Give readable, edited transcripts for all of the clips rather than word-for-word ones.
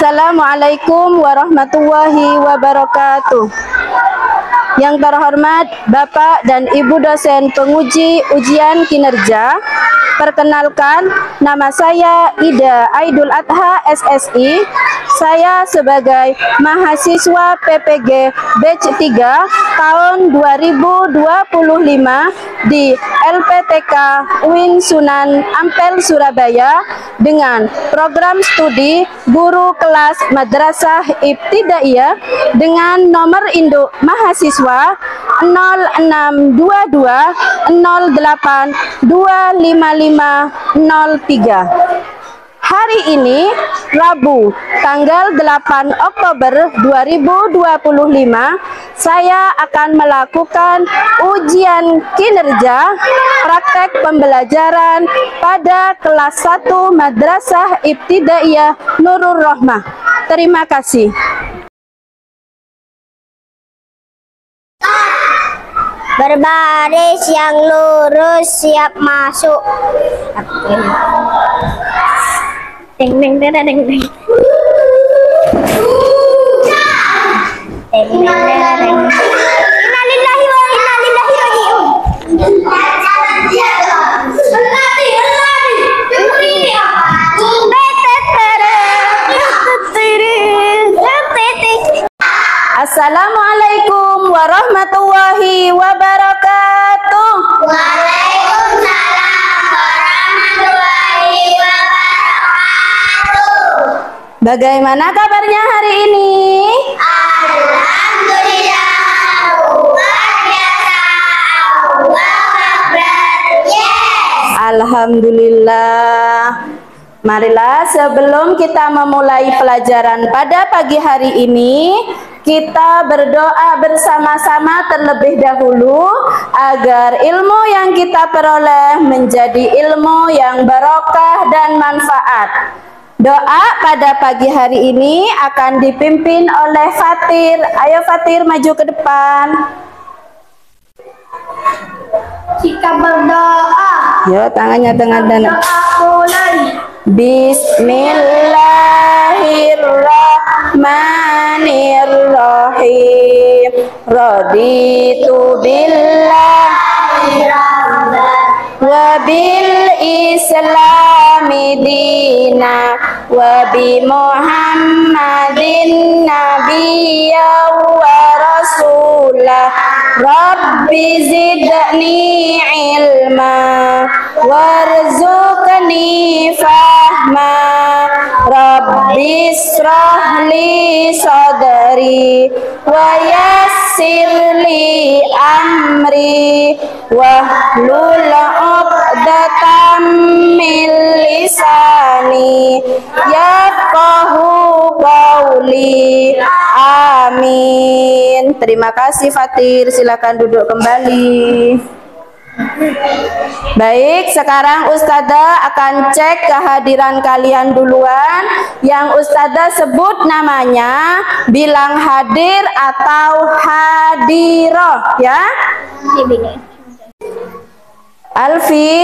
Assalamualaikum warahmatullahi wabarakatuh. Yang terhormat Bapak dan Ibu dosen penguji ujian kinerja, perkenalkan nama saya Ida Aidul Adha SSI. Saya sebagai mahasiswa PPG Batch 3 tahun 2025 di LPTK UIN Sunan Ampel Surabaya dengan program studi guru kelas Madrasah Ibtidaiyah dengan nomor induk mahasiswa 062208255503. Hari ini, Rabu, tanggal 8 Oktober 2025, saya akan melakukan ujian kinerja praktek pembelajaran pada kelas 1 Madrasah Ibtidaiyah Nurul Rohmah. Terima kasih. Berbaris yang lurus, siap masuk. Ding ding ding ding ding. Ding ding ding ding. Innalillahi wa inna ilaihi raji'un. Assalamualaikum warahmatullahi wabarakatuh. Waalaikumsalam warahmatullahi wabarakatuh. Bagaimana kabarnya hari ini? Alhamdulillah, luar biasa. Allahu Akbar. Yes. Alhamdulillah. Marilah sebelum kita memulai pelajaran pada pagi hari ini, kita berdoa bersama-sama terlebih dahulu agar ilmu yang kita peroleh menjadi ilmu yang barokah dan manfaat. Doa pada pagi hari ini akan dipimpin oleh Fatir. Ayo Fatir, maju ke depan. Kita berdoa. Yo, tangannya tengah dan Mulai. Bismillahirrahmanirrahim. Raditu billahi wa bil islami dina wa bi Muhammadin nabiyya wa rasulah. Rabbi zidni ilma warzuqni fahma. Rabbi israh li sadri wa yassir li amri wahlul 'uqdatam min lisani yafqahu qawli. Amin. Terima kasih Fatir, silakan duduk kembali. Baik, sekarang Ustazah akan cek kehadiran kalian duluan. Yang Ustazah sebut namanya, bilang hadir atau hadiroh ya. Alfi,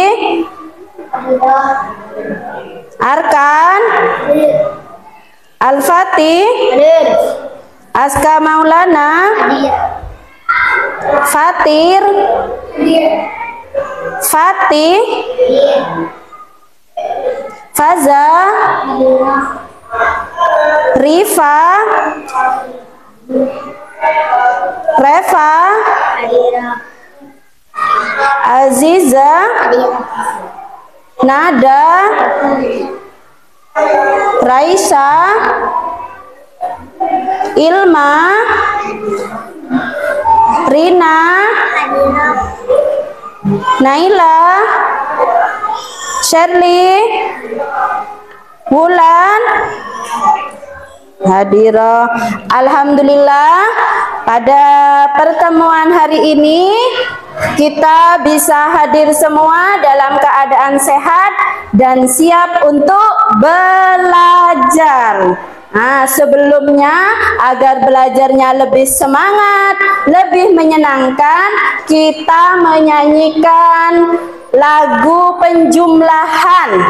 Arkan, Al-Fatih, Aska Maulana, Fatir, Fatih, Faza, Rifa, Reva, Aziza, Nada, Raisa, Ilma, Rina, Naila, Shirley, Wulan, Hadiroh. Alhamdulillah, pada pertemuan hari ini kita bisa hadir semua dalam keadaan sehat dan siap untuk belajar. Nah, sebelumnya agar belajarnya lebih semangat, lebih menyenangkan, kita menyanyikan lagu penjumlahan.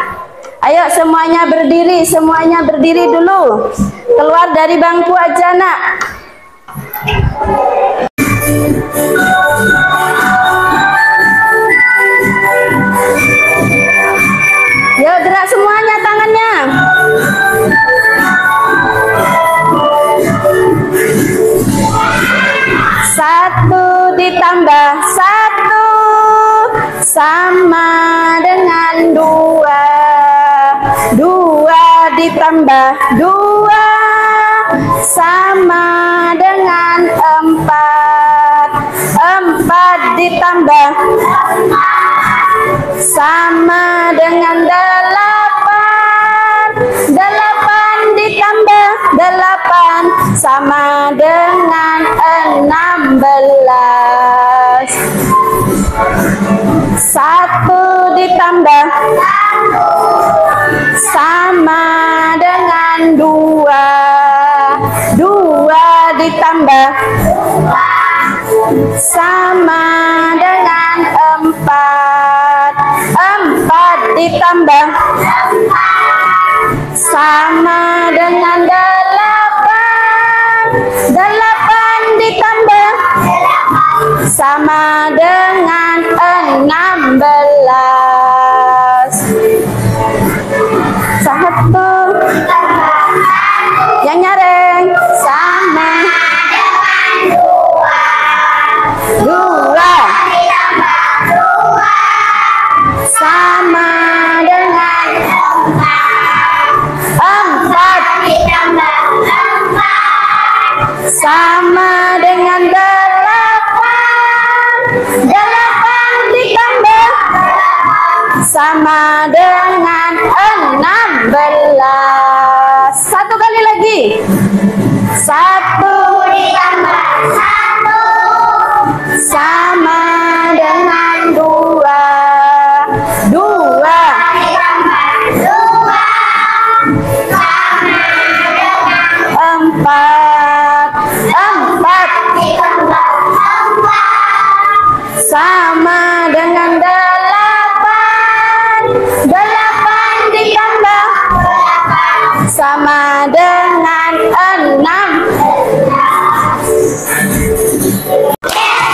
Ayo semuanya berdiri dulu. Keluar dari bangku aja, Nak. Yuk gerak semuanya tangannya. Satu ditambah satu sama dengan dua. Dua ditambah dua sama dengan empat. Empat ditambah sama dengan delapan. Delapan ditambah delapan sama dengan 16. Satu ditambah sama dengan dua. Dua ditambah sama dengan empat. Empat ditambah sama dengan delapan. Delapan ditambah sama dengan 16. Satu yang nyaring sama dua sama dengan empat sama dengan delapan. Delapan ditambah sama dengan 16. Satu kali lagi. Satu ditambah satu sama dengan dua. Dua ditambah dua sama dengan empat. Empat ditambah empat sama dengan delapan. Delapan ditambah sama dengan 6.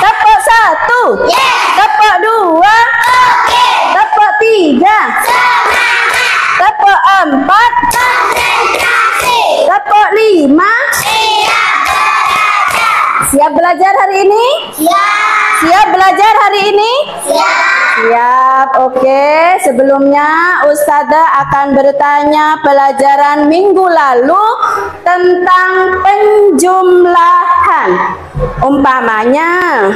Tepuk satu, tepuk dua, tepuk tiga, tepuk empat, tepuk lima. Siap belajar hari ini? Siap belajar hari ini? Siap, oke. Sebelumnya Ustazah akan bertanya pelajaran minggu lalu tentang penjumlahan. Umpamanya,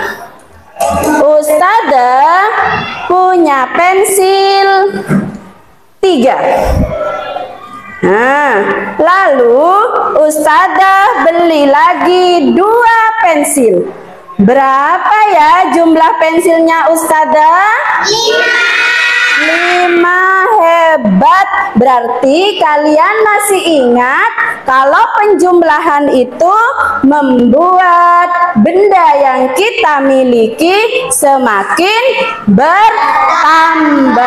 Ustazah punya pensil 3. Nah, lalu Ustazah beli lagi 2 pensil. Berapa ya jumlah pensilnya Ustazah? 5. Hebat. Berarti kalian masih ingat kalau penjumlahan itu membuat benda yang kita miliki semakin bertambah.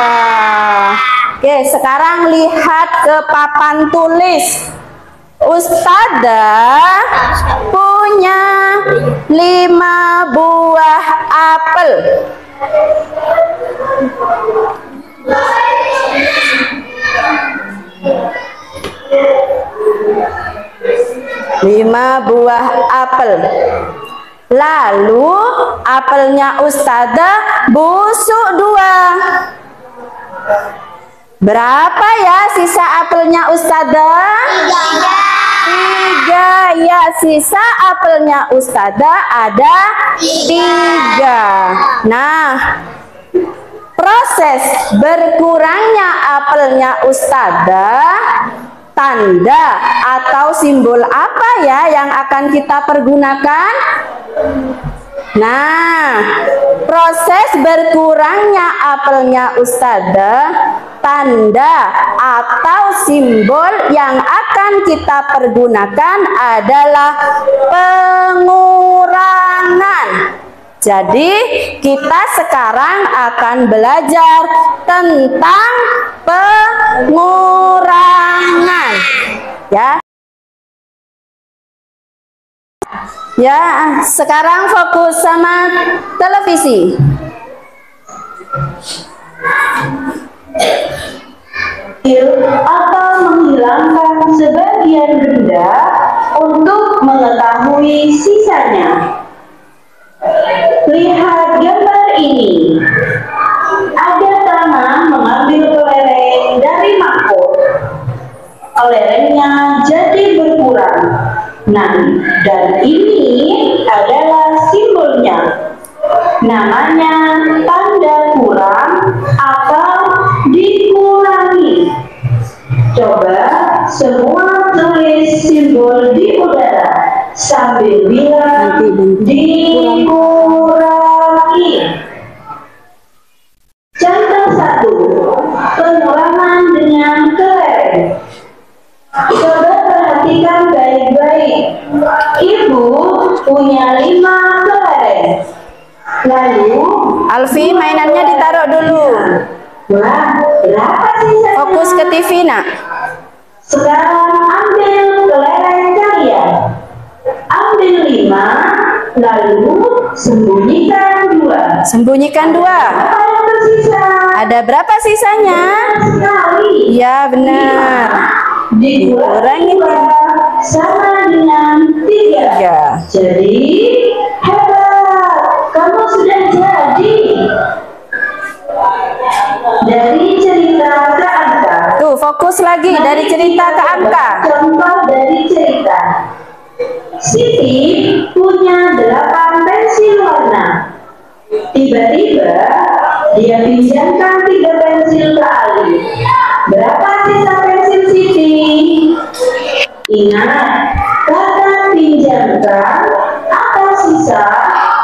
Oke, sekarang lihat ke papan tulis. Ustazah punya 5 buah apel. Lima buah apel. Lalu apelnya Ustazah busuk 2. Berapa ya sisa apelnya Ustazah? 3. Ya, sisa apelnya Ustazah ada 3. Nah, proses berkurangnya apelnya Ustazah, tanda atau simbol apa ya yang akan kita pergunakan? Nah, proses berkurangnya apelnya Ustazah, tanda atau simbol yang akan kita pergunakan adalah pengurangan. Jadi kita sekarang akan belajar tentang pengurangan. Ya, sekarang fokus sama televisi. Atau menghilangkan sebagian benda untuk mengetahui sisanya. Lihat gambar ini. Ada tangan mengambil kelereng dari mangkuk. Kelerengnya jadi berkurang. Nah, dan ini adalah simbolnya. Namanya tanda kurang atau dikurangi. Coba semua tulis simbol di udara sambil bilang dikurangi. Contoh 1, pengurangan dengan kelereng. Coba perhatikan baik-baik. Ibu punya 5 kelereng. Lalu Alfi, mainannya ditaruh dulu. Wah, berapa sisanya? Fokus ke TV, nak. Sekarang ambil kelereng kalian. Ambil 5, lalu sembunyikan 2. Sembunyikan 2. Apa yang tersisa? Ada berapa sisanya? Sekali. Ya, benar. Dikurangi 2 sama dengan 3. Jadi hebat, kamu sudah jadi. Dari cerita ke angka. Tuh, fokus lagi dari cerita ke angka. Contoh dari cerita. Siti punya 8 pensil warna. Tiba-tiba dia pinjamkan 3 pensil ke Ali. Berapa sisa pensil Siti? Ingat, kata pinjamkan atau sisa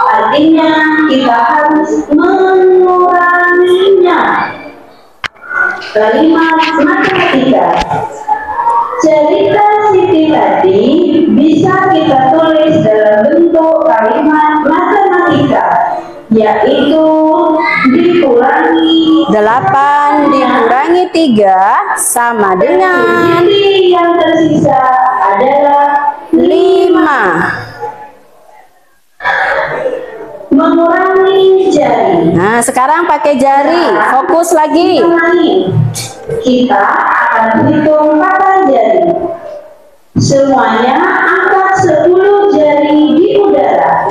artinya kita harus menguranginya. Kalimat matematika. Cerita Siti tadi bisa kita tulis dalam bentuk kalimat matematika, yaitu dikurangi 8 dikurangi 3 sama dengan Jadi yang tersisa adalah 5. mengurangi jari. Nah, sekarang pakai jari. Fokus lagi. Kita akan hitung pakai jari. Semuanya angkat 10 jari di udara.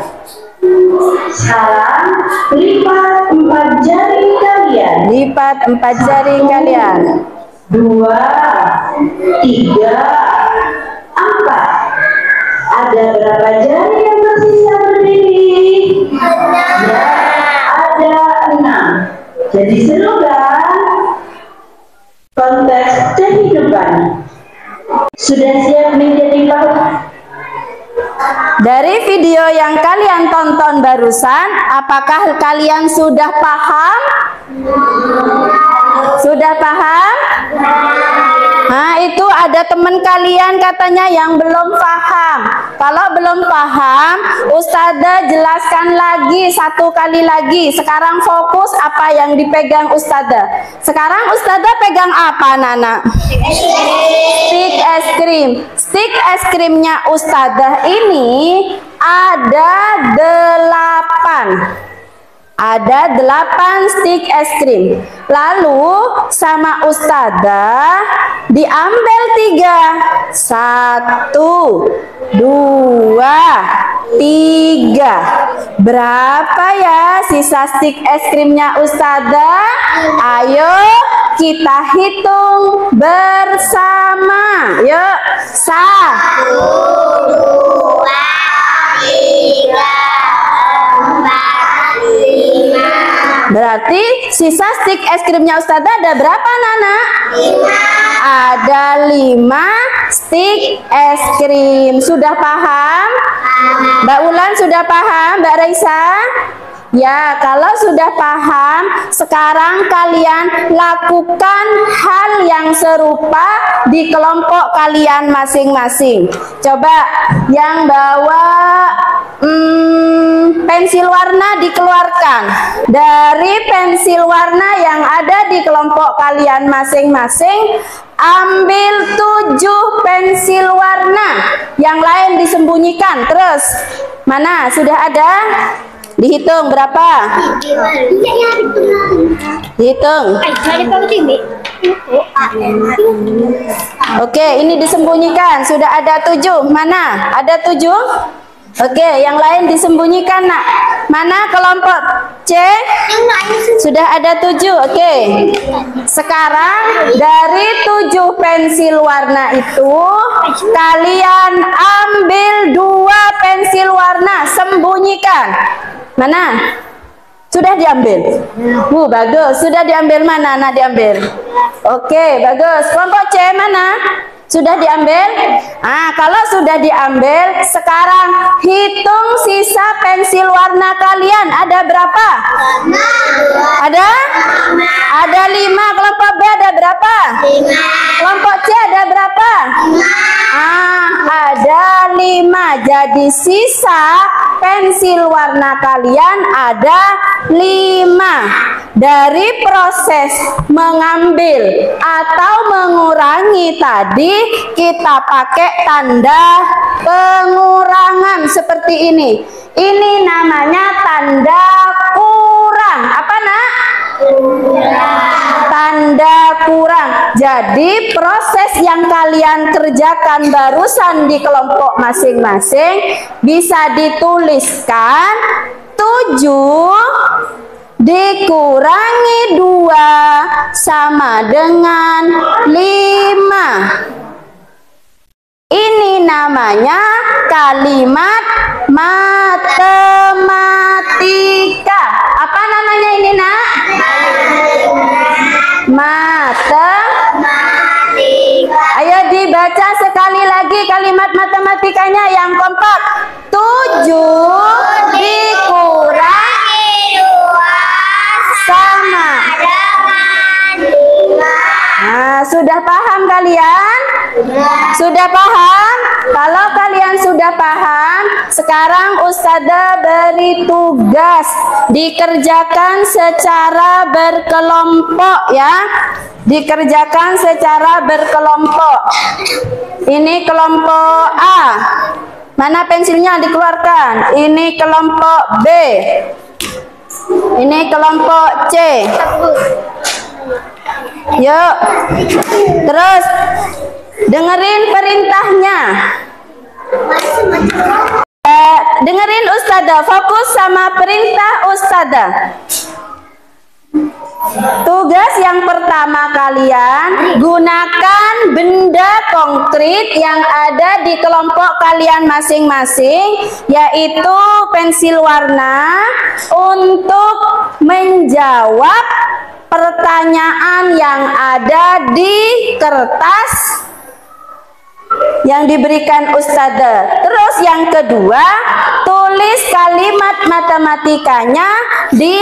Sekarang lipat 4 jari kalian. Lipat 4 jari kalian. 2, 3, 4. Ada berapa jari yang tersisa berdiri? Ya, ada 6. Jadi seru kan? Konteks kehidupan. Sudah siap menjadi pahlawan? Dari video yang kalian tonton barusan, apakah kalian sudah paham? Sudah paham? Nah, itu ada teman kalian katanya yang belum paham. Kalau belum paham, Ustazah jelaskan lagi 1 kali lagi. Sekarang fokus apa yang dipegang Ustazah. Sekarang Ustazah pegang apa, Nana? Stik es krim. Stik es krimnya Ustazah ini ada 8. Ada 8 stik es krim. Lalu sama Ustazah diambil 3. 1, 2, 3. Berapa ya sisa stik es krimnya Ustazah? Ayo kita hitung bersama. Yuk. 1, 2, 3, 4, 5. Berarti sisa stik es krimnya Ustazah ada berapa, Nana? 5. Ada 5 stik es krim. Sudah paham? Mbak Ulan sudah paham? Mbak Raisa? Ya, kalau sudah paham, sekarang kalian lakukan hal yang serupa di kelompok kalian masing-masing. Coba yang bawa pensil warna dikeluarkan. Dari pensil warna yang ada di kelompok kalian masing-masing, ambil 7 pensil warna. Yang lain disembunyikan. Terus, mana? Sudah ada? Dihitung berapa? Dihitung. Oke, ini disembunyikan. Sudah ada 7. Mana? Ada 7? Oke, yang lain disembunyikan, nak. Mana kelompok C? Sudah ada 7. Oke. Sekarang dari 7 pensil warna itu, kalian ambil 2 pensil warna, sembunyikan. Mana? Sudah diambil? Bagus. Sudah diambil mana? Nak diambil? Oke, bagus. Kelompok C mana? Sudah diambil? Kalau sudah diambil, sekarang hitung sisa pensil warna kalian. Ada berapa? Ada? Ada 5. Kelompok B ada berapa? 5. Kelompok C ada berapa? Ada 5. Jadi sisa pensil warna kalian ada 5. Dari proses mengambil atau mengurangi tadi, kita pakai tanda pengurangan seperti ini. Ini namanya tanda kurang. Apa, nak? Tanda kurang. Jadi proses yang kalian kerjakan barusan di kelompok masing-masing bisa dituliskan 7 dikurangi 2 sama dengan 5. Ini namanya kalimat matematika. Apa namanya ini, nak? Matematika. Ayo dibaca sekali lagi kalimat matematikanya yang kompak. 7 dikurangi 2 sama dengan 5. Sudah paham kalian? Sudah paham? Kalau kalian sudah paham, sekarang Ustazah beri tugas dikerjakan secara berkelompok, ya. Dikerjakan secara berkelompok. Ini kelompok A. Mana pensilnya? Dikeluarkan. Ini kelompok B. Ini kelompok C. Yuk. Terus dengerin perintahnya. Dengerin Ustazah, fokus sama perintah Ustazah. Tugas yang pertama kalian, gunakan benda konkret yang ada di kelompok kalian masing-masing, yaitu pensil warna, untuk menjawab pertanyaan yang ada di kertas yang diberikan Ustazah. Terus yang kedua, tulis kalimat matematikanya di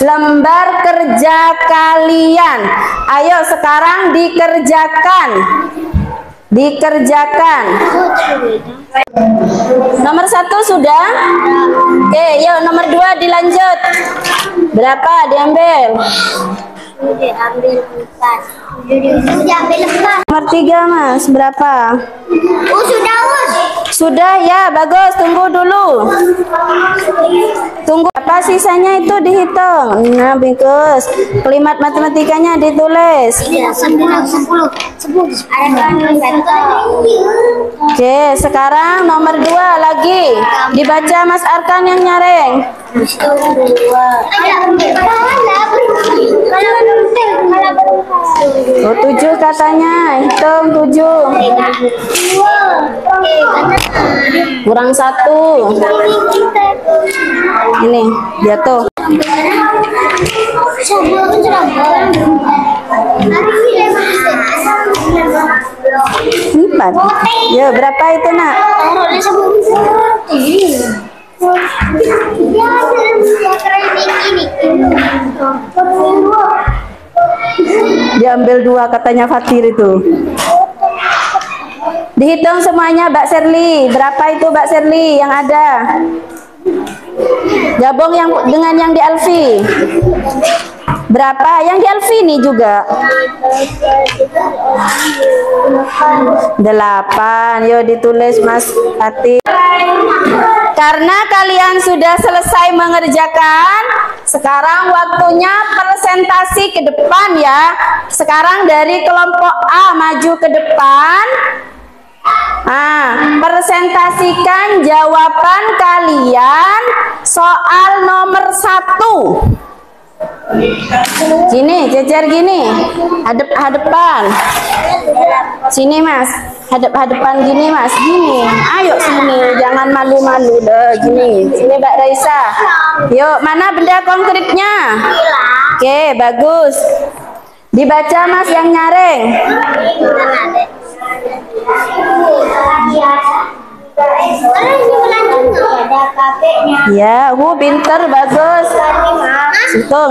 lembar kerja kalian. Ayo sekarang dikerjakan. Dikerjakan. Nomor 1 sudah? Oke, yuk nomor 2 dilanjut. Berapa diambil? Diambil 4. Diambil 4. Nomor 3 Mas, berapa? Sudah, Sudah ya, bagus. Tunggu dulu. Tunggu. Apa sisanya itu dihitung. Nah, bagus. Kalimat matematikanya ditulis. 10. Oke, sekarang nomor 2 lagi. Dibaca Mas Arkan yang nyaring. 7 katanya. Hitung 7. Kurang 1. Ini jatuh. 4. Ya, berapa itu, Nak? Diambil 2 katanya Fatir itu. Dihitung semuanya, Mbak Serli. Berapa itu, Mbak Serli, yang ada? Gabung yang dengan yang di Alfi. Berapa? Yang di Alfi ini juga. 8. Yuk ditulis, Mas Hati. Karena kalian sudah selesai mengerjakan, sekarang waktunya presentasi ke depan ya. Sekarang dari kelompok A maju ke depan. Presentasikan jawaban kalian soal nomor 1. Sini, jejer gini, hadap-hadapan. Sini Mas, hadap-hadapan gini Mas, gini. Ayo sini, jangan malu-malu deh, gini. Sini Mbak Raisa. Yuk, mana benda konkretnya? Oke, bagus. Dibaca Mas yang nyaring. Ya, pinter, bagus.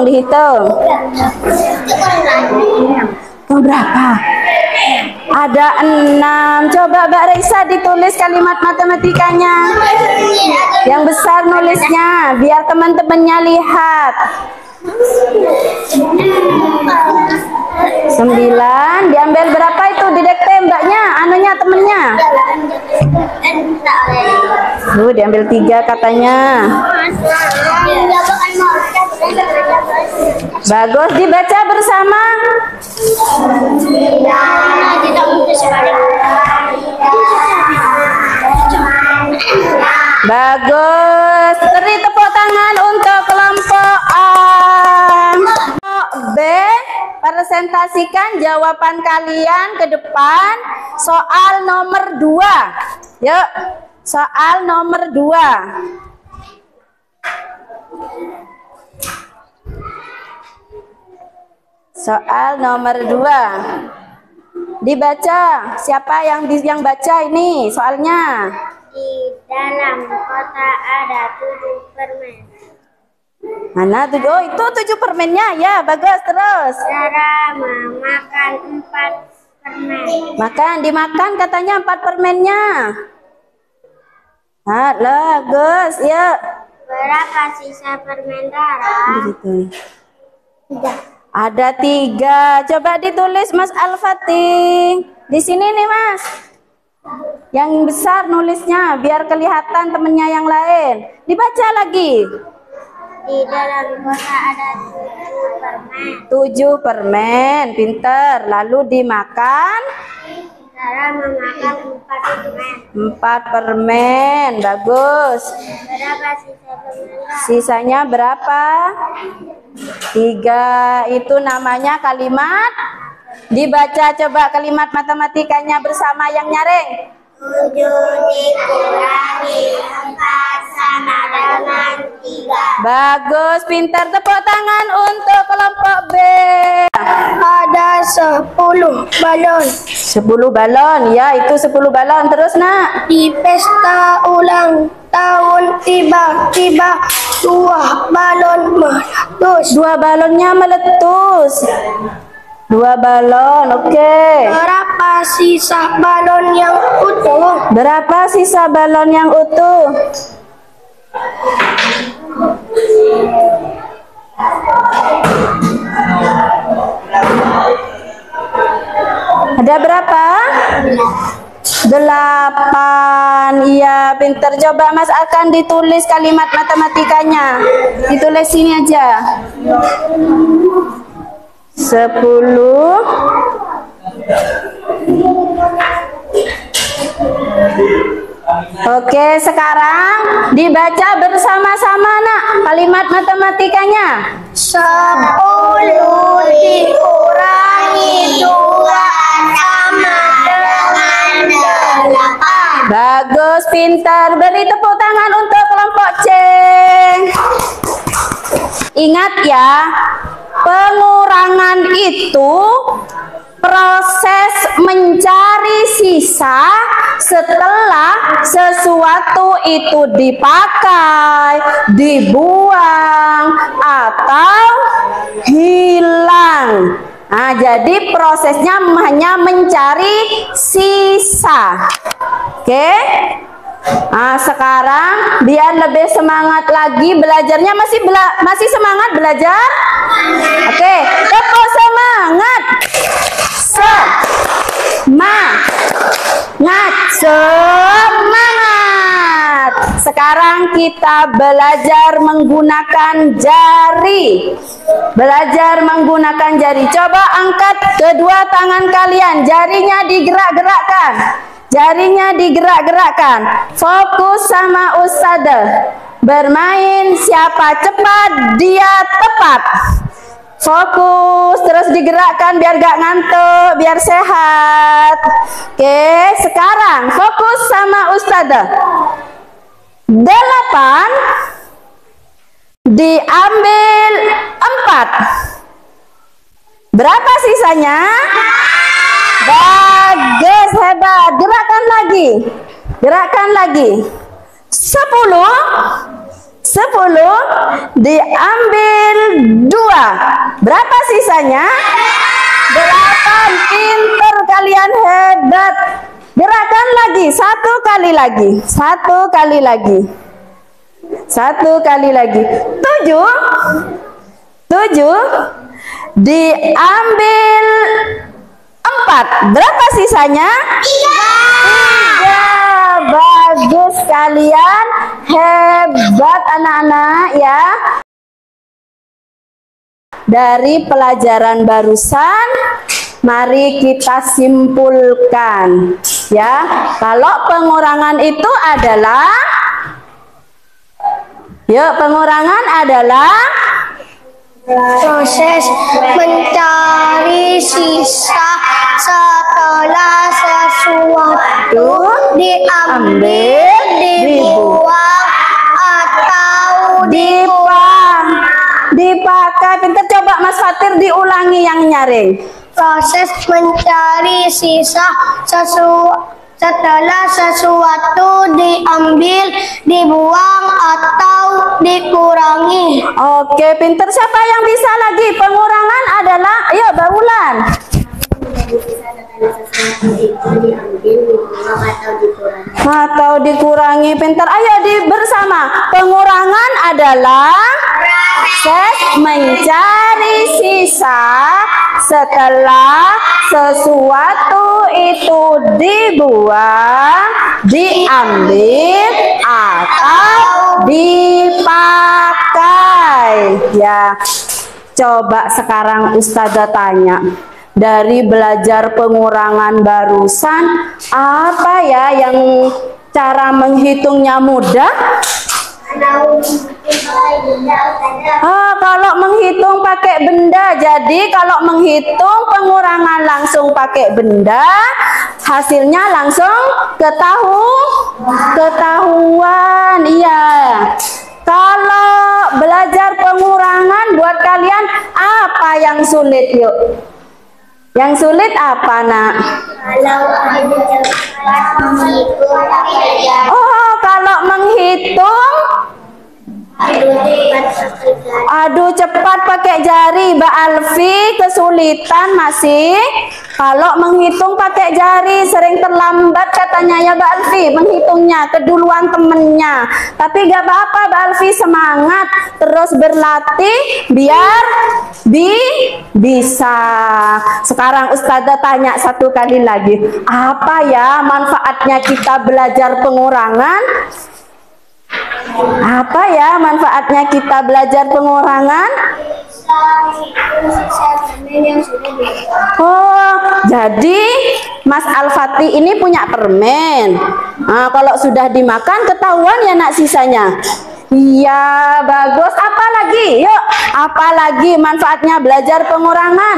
Dihitung. Berapa? Ada 6. Coba Mbak Raisa ditulis kalimat matematikanya. Yang besar nulisnya, biar teman-temannya lihat. 9. Diambil berapa itu? Didekte mbaknya, anunya temennya. Diambil 3 katanya. Bagus, dibaca bersama. Bagus. Beri tepuk tangan untuk kelompok A. B, presentasikan jawaban kalian ke depan soal nomor 2. Yuk, soal nomor 2. Soal nomor 2. Dibaca. Siapa yang baca ini soalnya? Di dalam kota ada 7 permen. Mana 7? Oh, itu 7 permennya. Ya, bagus. Terus. Cara memakan 4 permen. Dimakan katanya 4 permennya. Bagus. Ya. Berapa sisa permen Rara? Begitu. Ada 3. Coba ditulis Mas Al-Fatih. Di sini nih Mas. Yang besar nulisnya biar kelihatan temennya yang lain. Dibaca lagi. Di dalam kota ada 7 permen. 7 permen, pinter. Lalu dimakan. Cara memakan 4 permen. 4 permen, bagus. Berapa sisa permen? Sisanya berapa? 3. Itu namanya kalimat. Dibaca coba kalimat matematikanya bersama yang nyaring. 7 dikurangi 4 sama dengan 3. Bagus, pintar. Tepuk tangan untuk kelompok B. Ada 10 balon. 10 balon, ya itu 10 balon. Terus nak? Di pesta ulang tahun tiba-tiba 2 balon meletus. 2 balonnya meletus. 2 balon, oke. Berapa sisa balon yang utuh? Berapa sisa balon yang utuh? Ada berapa? 8. Iya, pinter. Coba Mas akan ditulis kalimat matematikanya. Ditulis sini aja. 10. Oke, sekarang dibaca bersama-sama nak kalimat matematikanya. 10 dikurangi 2 sama dengan 8. Bagus, pintar. Beri tepuk tangan untuk kelompok C. Ingat ya, pengurangan itu proses mencari sisa setelah sesuatu itu dipakai, dibuang, atau hilang. Nah, jadi prosesnya hanya mencari sisa. Oke. Nah, sekarang biar lebih semangat lagi belajarnya, masih semangat belajar? Oke, tepuk semangat. Semangat. Sekarang kita belajar menggunakan jari. Belajar menggunakan jari. Coba angkat kedua tangan kalian, jarinya digerak-gerakkan. Jarinya digerak-gerakkan. Fokus sama ustadzah. Bermain, siapa cepat dia tepat. Fokus, terus digerakkan biar gak ngantuk, biar sehat. Oke, sekarang fokus sama ustadzah. 8 diambil 4. Berapa sisanya? Bagus, hebat. Gerakkan lagi. Gerakkan lagi. 10 diambil 2. Berapa sisanya? 8. Pinter kalian, hebat. Gerakan lagi, 1 kali lagi. 1 kali lagi. 1 kali lagi. 7 diambil 4. Berapa sisanya? 3. Bagus kalian, hebat anak-anak ya. Dari pelajaran barusan, mari kita simpulkan ya. Kalau pengurangan itu adalah, pengurangan adalah proses mencari sisa setelah sesuatu diambil, dibuang, atau dipakai. Pintar, coba Mas Fatir diulangi yang nyaring. Proses mencari sisa setelah sesuatu diambil, dibuang, atau dikurangi. Oke, pinter. Siapa yang bisa lagi? Pengurangan adalah, ayo Mbak Wulan. Atau dikurangi. Pinter. Ayo bersama. Pengurangan adalah proses mencari sisa setelah sesuatu itu dibuang, diambil, atau dipakai. Ya, coba sekarang Ustazah tanya, dari belajar pengurangan barusan, apa ya yang cara menghitungnya mudah? Kalau menghitung pakai benda, jadi kalau menghitung pengurangan langsung pakai benda, hasilnya langsung ketahuan. Iya. Kalau belajar pengurangan buat kalian apa yang sulit? Yuk. Yang sulit apa, Nak? Kalau menghitung aduh cepat pakai jari. Mbak Alfi kesulitan masih kalau menghitung pakai jari, sering terlambat katanya ya Mbak Alfi menghitungnya, keduluan temennya. Tapi gak apa-apa Mbak Alfi, semangat terus berlatih biar bisa. Sekarang Ustazah tanya satu kali lagi, apa ya manfaatnya kita belajar pengurangan? Apa ya manfaatnya kita belajar pengurangan? Oh, jadi Mas Al-Fatih ini punya permen. Nah, kalau sudah dimakan ketahuan ya Nak sisanya. Iya, bagus. Apa lagi? Yuk, apa lagi manfaatnya belajar pengurangan?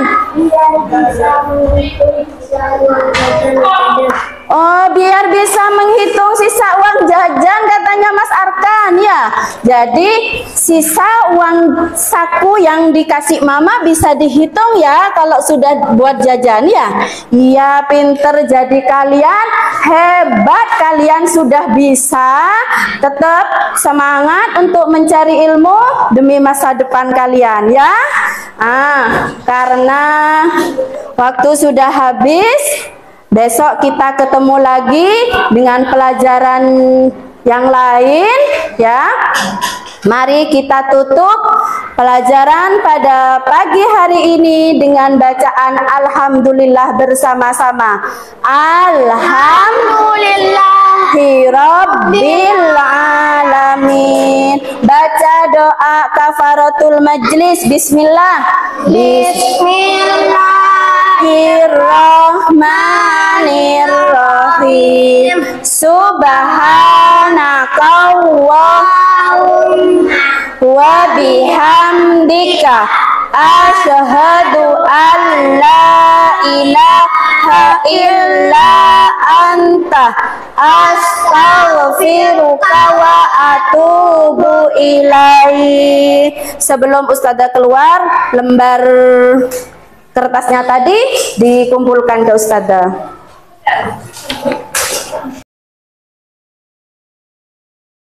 Oh, biar bisa menghitung sisa uang jajan katanya tanya Mas Arkan ya. Jadi sisa uang saku yang dikasih mama bisa dihitung ya kalau sudah buat jajan ya. Iya, pinter. Jadi kalian hebat, kalian sudah bisa. Tetap semangat untuk mencari ilmu demi masa depan kalian ya. Karena waktu sudah habis, besok kita ketemu lagi dengan pelajaran yang lain ya. Mari kita tutup pelajaran pada pagi hari ini dengan bacaan alhamdulillah bersama-sama. Alhamdulillahirabbil alamin. Baca doa kafaratul majlis. Bismillah. Bismillahirrahmanirrahim. Subhanakallahumma wa bihamdika asyhadu an la ilaha illa anta astaghfiruka wa atubu ilaik. Sebelum Ustazah keluar, lembar kertasnya tadi dikumpulkan ke Ustazah.